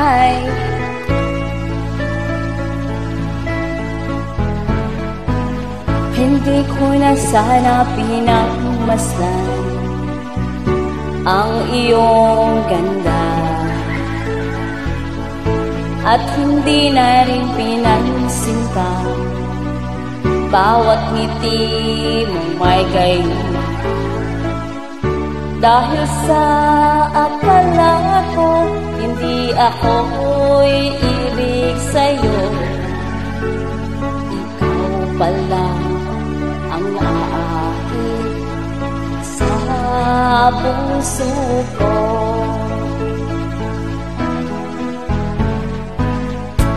buhay. Hindi ko na sana pinagmasdan ang iyong ganda, at hindi na rin pinansinta bawat ngiti mong may gayuma. Dahil sa akala ko hindi ako'y ibig sa'yo, ikaw pala ang aakit sa puso ko.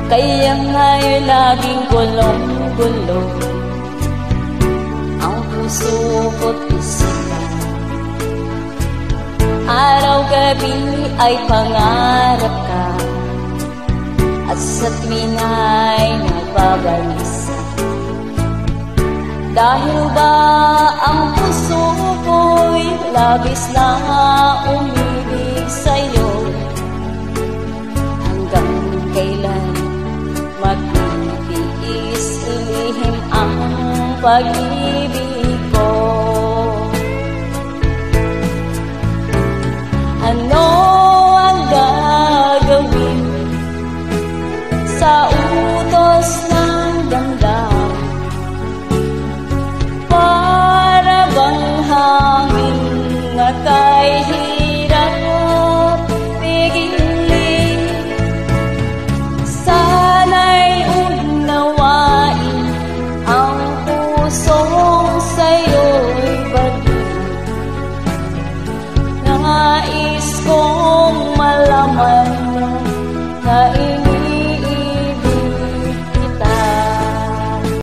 Kaya nga'y laging gulong-gulo ang puso ko't isipan. Araw-gabi ay pangarap ka, at sa tuwin ay nababalisa. Dahil ba ang puso ko'y labis na umibig sa'yo, hanggang kailan magtitiis ilihim ang pag-ibig ko.